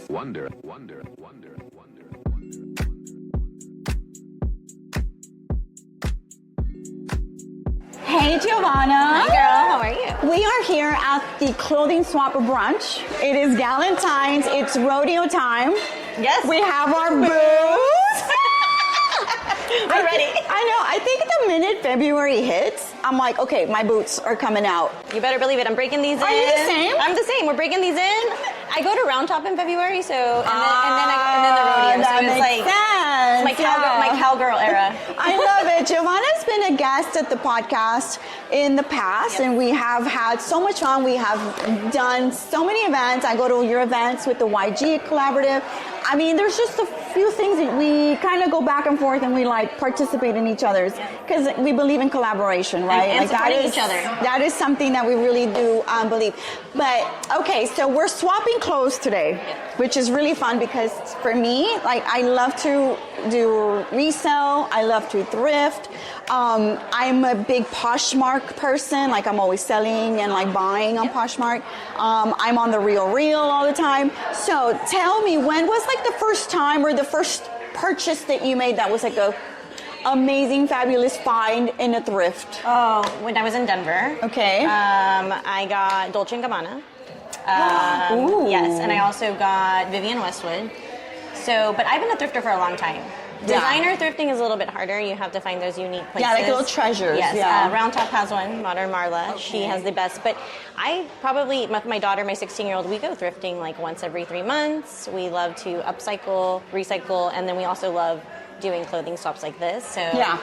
Wonder, wonder, wonder, wonder. Hey, Geovanna. Hi, girl. How are you? We are here at the clothing swap brunch. It is Galentine's. It's rodeo time. Yes. We have our booths. We're ready. I know. I think the minute February hits, I'm like, okay, my boots are coming out. You better believe it. I'm breaking these in. Are you the same? I'm the same. We're breaking these in. I go to Round Top in February, so and then the rodeo. That So it's like sense. my cowgirl era. I love it. Geovanna's been a guest at the podcast in the past, and we have had so much fun. We have done so many events. I go to your events with the YG Collaborative. I mean, there's just a few things that we kind of go back and forth, and we like participate in each other's because we believe in collaboration, right? And like supporting that is, each other. That is something that we really do believe. But okay, so we're swapping clothes today, which is really fun because for me, like I love to do resale. I love to thrift. I'm a big Poshmark person. Like I'm always selling and like buying on Poshmark. I'm on the Real all the time. So tell me, when was like the first time or the first purchase that you made that was like a amazing, fabulous find in a thrift? Oh, when I was in Denver. Okay. I got Dolce & Gabbana. Ooh. Yes, and I also got Vivienne Westwood. So, but I've been a thrifter for a long time. Yeah. Designer thrifting is a little bit harder. You have to find those unique places. Yeah, like little treasures. Yes, Yeah. Round Top has one, Modern Marla. Okay. She has the best. But I probably, my daughter, my 16-year-old, we go thrifting like once every 3 months. We love to upcycle, recycle, and then we also love doing clothing swaps like this. So Yeah.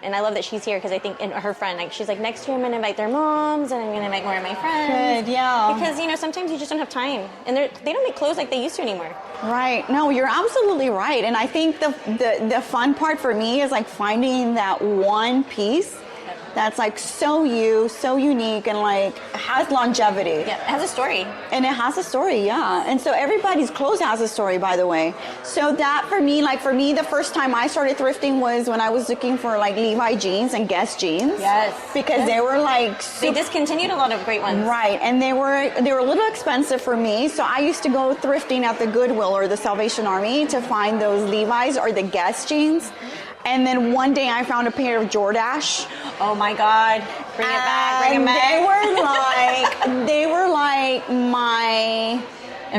And I love that she's here because I think her friend, like, she's like, next year I'm going to invite their moms and I'm going to invite more of my friends. Good, yeah. Because, you know, sometimes you just don't have time. And they don't make clothes like they used to anymore. Right. No, you're absolutely right. And I think the fun part for me is like finding that one piece that's like so unique and like has longevity. Yeah, it has a story. And it has a story, yeah. And so everybody's clothes has a story, by the way. So that for me, the first time I started thrifting was when I was looking for like Levi jeans and Guess jeans. Yes. Because they were like They discontinued a lot of great ones. Right, and they were a little expensive for me, so I used to go thrifting at the Goodwill or the Salvation Army to find those Levi's or the Guess jeans. And then one day I found a pair of Jordache. Oh my God. Bring it back, bring it back. They were like my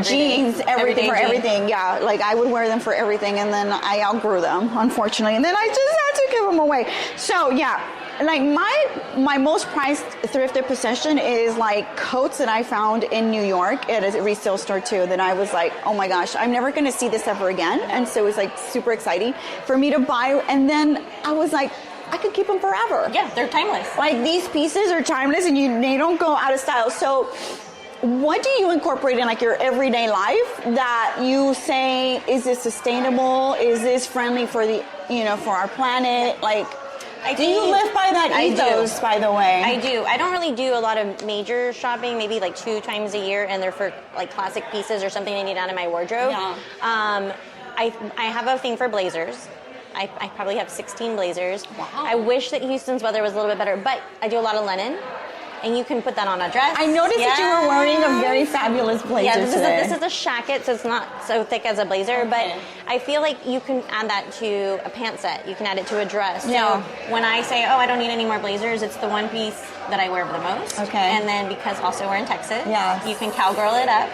jeans, everything for everything. Yeah, like I would wear them for everything, and then I outgrew them, unfortunately, and then I just had to give them away. So yeah, like my most prized thrifted possession is like coats that I found in New York at a resale store too, that I was like, oh my gosh, I'm never going to see this ever again. And so it was like super exciting for me to buy. And then I was like, I could keep them forever. Yeah, they're timeless. Like these pieces are timeless and they don't go out of style. So what do you incorporate in like your everyday life that you say, is this sustainable? Is this friendly for the, for our planet? Like, do you live by that ethos, by the way? I do. I don't really do a lot of major shopping, maybe like 2 times a year, and they're for like classic pieces or something I need out of my wardrobe. Yeah. I have a thing for blazers. I probably have 16 blazers. Wow. I wish that Houston's weather was a little bit better, but I do a lot of linen. And you can put that on a dress. I noticed that you were wearing a very fabulous blazer today. This is a shacket, so it's not so thick as a blazer, but I feel like you can add that to a pant set. You can add it to a dress. Yeah. So when I say, I don't need any more blazers, it's the one piece that I wear the most. Okay. And then because also we're in Texas, Yes. you can cowgirl it up.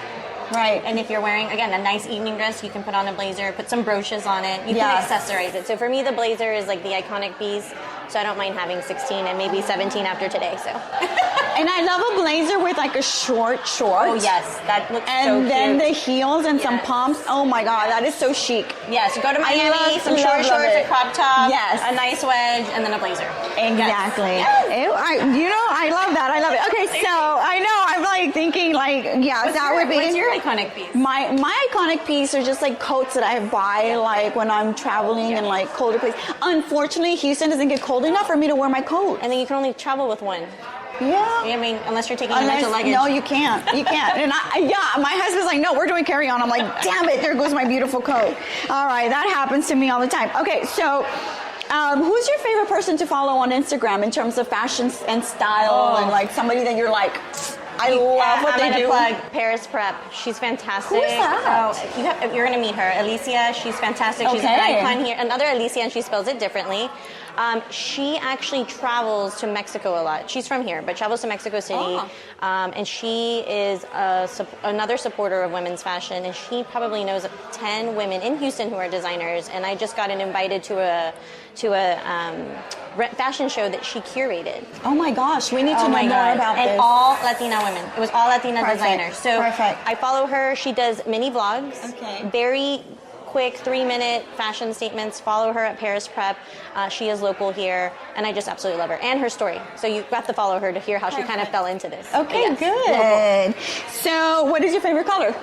Right. And if you're wearing, again, a nice evening dress, you can put on a blazer, put some brooches on it. You Yes. can accessorize it. So for me, the blazer is like the iconic piece. So I don't mind having 16 and maybe 17 after today. So. And I love a blazer with like a short. Oh yes, that looks so cute. And then the heels and some Yes. pumps. Oh my God, that is so chic. Yes, go to Miami, some love short shorts, it. a crop top, Yes. a nice wedge, and then a blazer. Exactly. Yes. I love that. I love it. Okay, so I know I'm like thinking like, would be. What's your iconic piece? My iconic piece are just like coats that I buy like when I'm traveling in like colder places. Unfortunately, Houston doesn't get cold enough for me to wear my coat. And then you can only travel with one. Yeah. I mean, unless you're taking a bunch of luggage. No, you can't. You can't. And my husband's like, no, we're doing carry-on. I'm like, damn it, there goes my beautiful coat. All right, that happens to me all the time. Okay, so who's your favorite person to follow on Instagram in terms of fashion and style and like somebody that you're like, I love what they do? I'm going to plug Paris Prep. She's fantastic. Who is that? You're going to meet her. Alicia, she's fantastic. She's an icon here. Another Alicia, and she spells it differently. She actually travels to Mexico a lot. She's from here, but travels to Mexico City. And she is another supporter of women's fashion. And she probably knows 10 women in Houston who are designers. And I just got invited to a fashion show that she curated. Oh my gosh, we need to know more about this. And all Latina women. It was all Latina designers. So Perfect. I follow her. She does mini vlogs. Okay. Very quick 3-minute fashion statements. Follow her at Paris Prep. She is local here, and I just absolutely love her and her story. So you got to follow her to hear how she kind of fell into this. Okay, good. So what is your favorite color?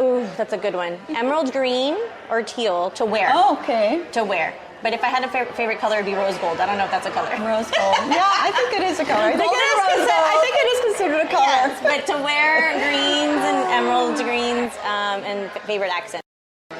Ooh, that's a good one. Emerald green or teal to wear. Oh, okay. To wear. But if I had a favorite color, it'd be rose gold. I don't know if that's a color. Rose gold. Yeah, I think it is a color. I think it is considered a color. Yes, but to wear greens and emerald greens and favorite accent.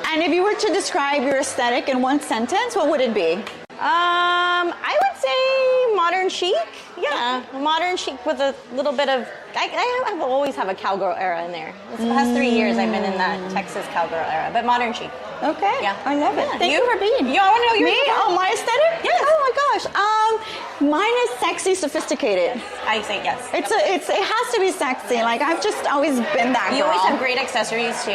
And if you were to describe your aesthetic in one sentence, what would it be? I would say modern chic. Yeah, modern chic with a little bit of. I always have a cowgirl era in there. It's the past 3 years I've been in that Texas cowgirl era, but modern chic. Okay. Yeah, I love it. Thank you for being. Yeah, I want to know your. Me? Oh, my aesthetic? Yes. Oh my gosh. Mine is sexy, sophisticated. I say yes. It has to be sexy. Like I've just always been that girl. You always have great accessories too.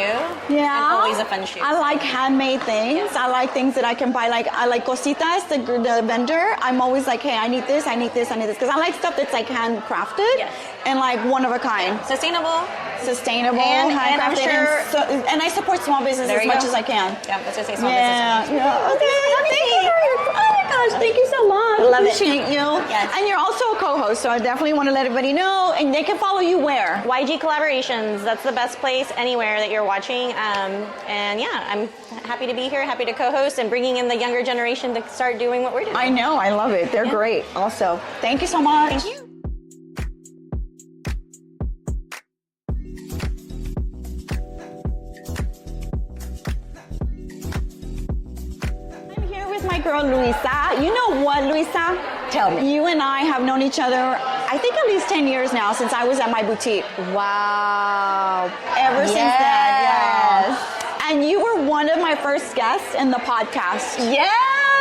Yeah. And always a fun shoe. I like handmade things. I like things that I can buy. Like I like Cositas, the vendor. I'm always like, hey, I need this, I need this, I need this, because I like stuff that's like handcrafted and like one of a kind. Sustainable, handcrafted, I'm sure. and I support small business as much as I can. Yeah, let's just say small business. Yeah. Okay. Thank you. Oh my gosh, thank you so much. Love it. Appreciate you. Yes. And you're also a co-host, so I definitely want to let everybody know. And they can follow you where? YG Collaborations. That's the best place anywhere that you're watching. And yeah, I'm happy to be here, happy to co-host, and bringing in the younger generation to start doing what we're doing. I know. I love it. They're great. Also, thank you so much. Thank you. My girl Luisa. You know what, Luisa? Tell me. You and I have known each other, I think at least 10 years now, since I was at my boutique. Wow. Ever since then, yes. And you were one of my first guests in the podcast. Yes.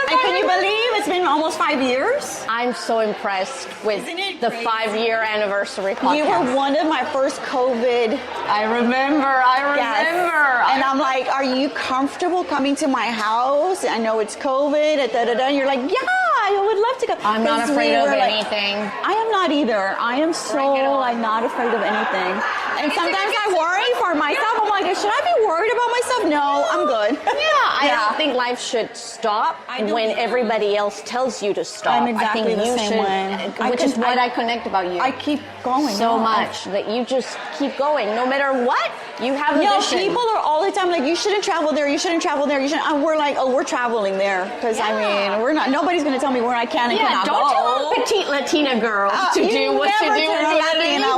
And can you believe it's been almost 5 years? I'm so impressed with the 5-year anniversary podcast. You were one of my first COVID. I remember. And I'm like, are you comfortable coming to my house? I know it's COVID. And you're like, yeah, I would love to go. I'm not afraid of anything. I am not either. I am so not afraid of anything. And sometimes I worry for myself. I'm like, should I be worried about myself? No, I'm good. I don't think life should stop when everybody else tells you to stop. I'm exactly the same way. Which is what I connect about you. I keep going. So much that you just keep going. No matter what, you have a vision. People are all the time like, you shouldn't travel there, you shouldn't travel there, you shouldn't. And we're like, oh, we're traveling there. Because, I mean, we're not, nobody's going to tell me where I can and cannot go. Don't tell a petite Latina girl to do what to do.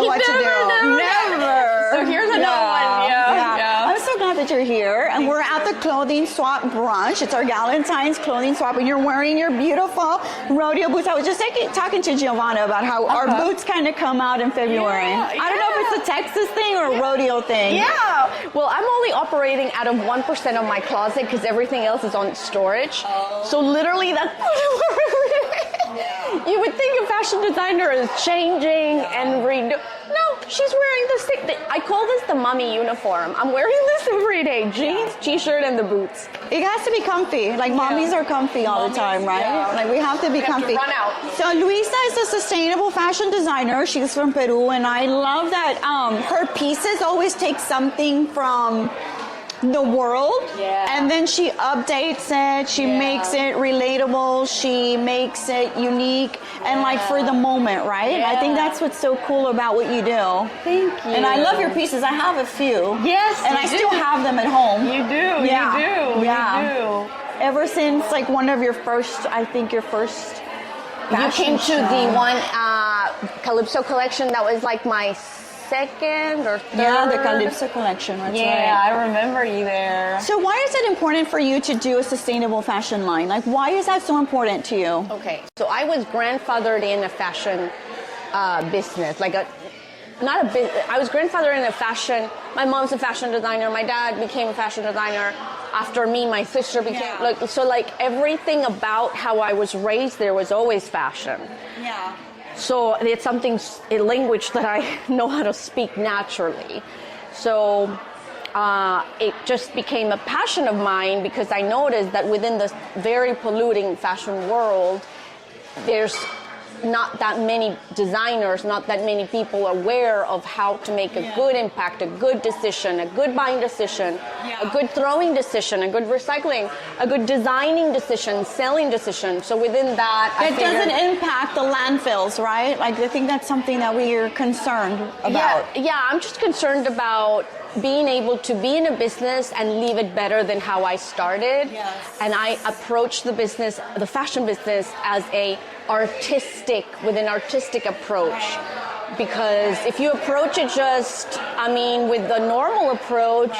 What to do. Never. So here's another one. Yeah. I'm so glad that you're here. And we're at the clothing swap brunch. It's our Galentine's clothing swap. And you're wearing your beautiful rodeo boots. I was just talking to Geovanna about how our boots kind of come out in February. I don't know if it's a Texas thing or a rodeo thing. Yeah. Well, I'm only operating out of 1% of my closet because everything else is on storage. So literally that's You would think a fashion designer is changing and redo. No, she's wearing the same. I call this the mommy uniform. I'm wearing this every day. Jeans, t-shirt, and the boots. It has to be comfy. Like mommies are comfy all the time, right? Yeah. Like we have to be comfy. Have to run out. So Luisa is a sustainable fashion designer. She's from Peru, and I love that her pieces always take something from the world, and then she updates it, she makes it relatable, she makes it unique, and like for the moment, right? I think that's what's so cool about what you do. Thank you. And I love your pieces. I have a few. Yes, and I still have them at home. You do. Yeah. You do. Yeah. You do. Ever since like one of your first, I think your first. You came to the one Calypso collection. That was like my second or third. Yeah, the Calypso collection. That's Yeah, right. I remember you there. So why is it important for you to do a sustainable fashion line? Like, why is that so important to you? Okay, so I was grandfathered in a fashion business, I was grandfathered in a fashion. My mom's a fashion designer. My dad became a fashion designer. After me, my sister became everything about how I was raised there was always fashion. Yeah. So it's a language that I know how to speak naturally. So it just became a passion of mine because I noticed that within the very polluting fashion world, there's not that many designers, not that many people aware of how to make a good impact, a good decision, a good buying decision, a good throwing decision, a good recycling, a good designing decision, selling decision. So within that, It doesn't impact the landfills, right? Like, I think that's something that we are concerned about. Yeah, I'm just concerned about being able to be in a business and leave it better than how I started. Yes. And I approach the business, the fashion business, as with an artistic approach. Because if you approach it with the normal approach,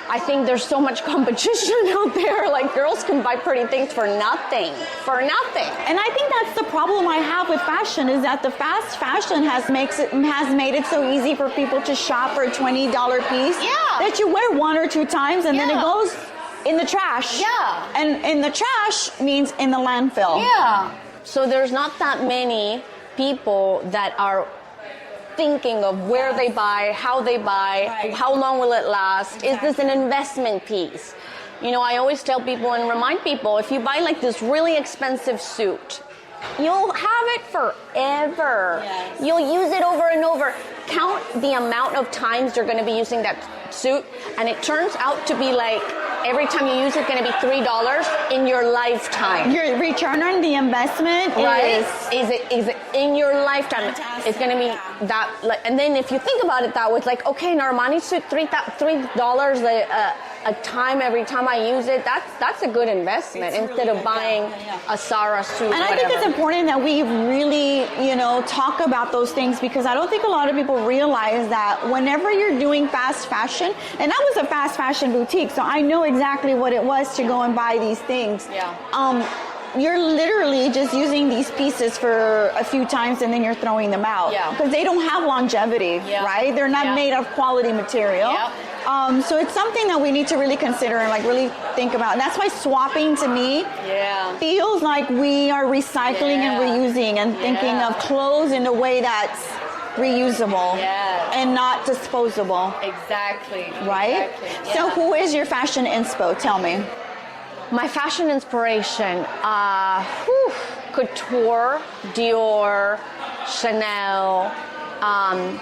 I think there's so much competition out there. Like, girls can buy pretty things for nothing. And I think that's the problem I have with fashion, is that the fast fashion has made it so easy for people to shop for a $20 piece that you wear one or two times and then it goes in the trash. Yeah. And in the trash means in the landfill. Yeah. So there's not that many people that are thinking of where they buy, how they buy, how long will it last? Is this an investment piece? You know, I always tell people and remind people, if you buy like this really expensive suit, you'll have it forever. Yes. You'll use it over and over. Count the amount of times you're going to be using that suit, and it turns out to be like every time you use it's going to be $3 in your lifetime. Your return on the investment is it in your lifetime? Fantastic. It's going to be that. And then if you think about it that way, it's like, okay, an Armani suit, $3 a time every time I use it. That's a good investment instead of buying a Zara suit. And I think it's important that we really, talk about those things, because I don't think a lot of people realize that whenever you're doing fast fashion, and I was a fast fashion boutique, so I know exactly what it was to go and buy these things. Yeah. You're literally just using these pieces for a few times and then you're throwing them out. Yeah. Because they don't have longevity, right? They're not made of quality material. Yeah. So it's something that we need to really consider and really think about. And that's why swapping to me feels like we are recycling and reusing and thinking of clothes in a way that's reusable and not disposable. Exactly. Right? Exactly. So who is your fashion inspo? Tell me. My fashion inspiration, couture, Dior, Chanel,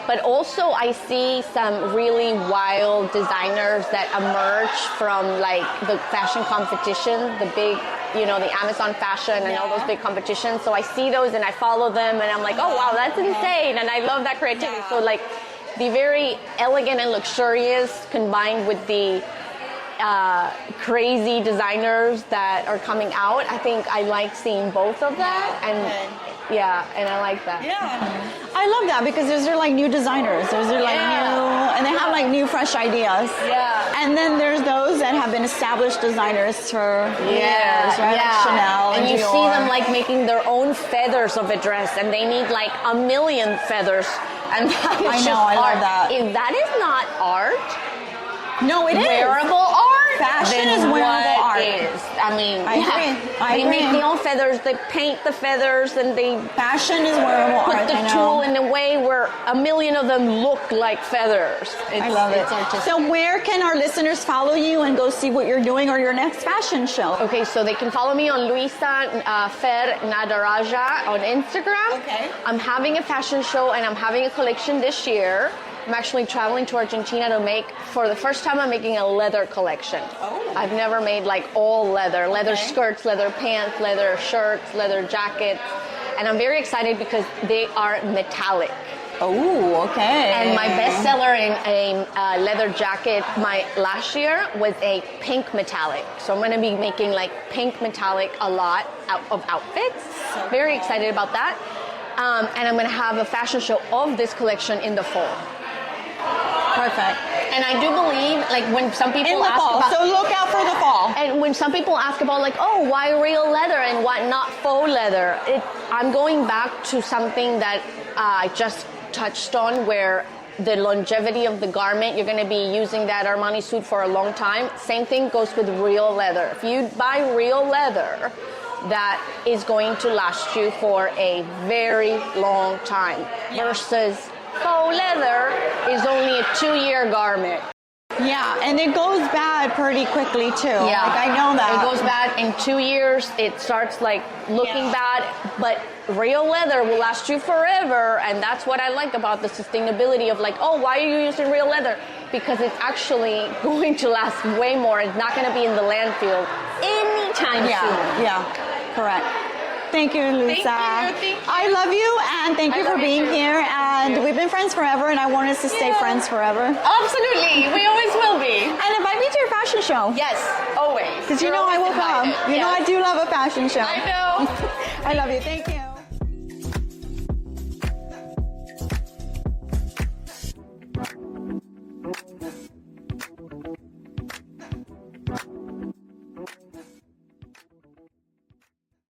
but also I see some really wild designers that emerge from like the fashion competition, the big, the Amazon fashion and all those big competitions. So I see those and I follow them and I'm like, oh wow, that's insane. And I love that creativity. So like the very elegant and luxurious combined with the crazy designers that are coming out. I think I like seeing both of that, and I like that. I love that, because those are like new designers. Those are like new, and they have like new, fresh ideas. And then there's those that have been established designers for years, right? Like Chanel and you Dior. see them like making their own feathers of a dress, and they need like 1 million feathers. And I love that. If that is not art, no, it is wearable art. Fashion is wearable art. I mean, I they agree. make their own feathers. They paint the feathers, and they fashion is wearable art. Put the tool in a way where 1 million of them look like feathers. I love it. So where can our listeners follow you and go see what you're doing or your next fashion show? Okay, so they can follow me on Luisa Nadarajah on Instagram. Okay. I'm having a fashion show and I'm having a collection this year. I'm actually traveling to Argentina to make, for the first time, I'm making a leather collection. I've never made like all leather skirts, leather pants, leather shirts, leather jackets. And I'm very excited because they are metallic. Oh, okay. And my bestseller in a leather jacket last year was a pink metallic. So I'm going to be making like pink metallic a lot of outfits. Very excited about that. And I'm going to have a fashion show of this collection in the fall. Perfect. And I do believe, like, when some people In the ask fall, about, so look out for the fall. and when some people ask about, like, oh, why real leather and why not faux leather? I'm going back to something that I just touched on, where the longevity of the garment, you're going to be using that Armani suit for a long time. Same thing goes with real leather. If you buy real leather, that is going to last you for a very long time, versus faux leather is only a 2-year garment. Yeah, and it goes bad pretty quickly too. Yeah, like, I know that. It goes bad in 2 years. It starts like looking bad, but real leather will last you forever. And that's what I like about the sustainability of, like, oh, why are you using real leather? Because it's actually going to last way more. It's not going to be in the landfill anytime soon. Yeah, correct. Thank you, Luisa. Thank you. I love you, and thank you for being here. And we've been friends forever, and I want us to stay friends forever. Absolutely. We always will be. And invite me to your fashion show. Yes, always. Because you know I will come. You know I do love a fashion show. I know. I love you. Thank you.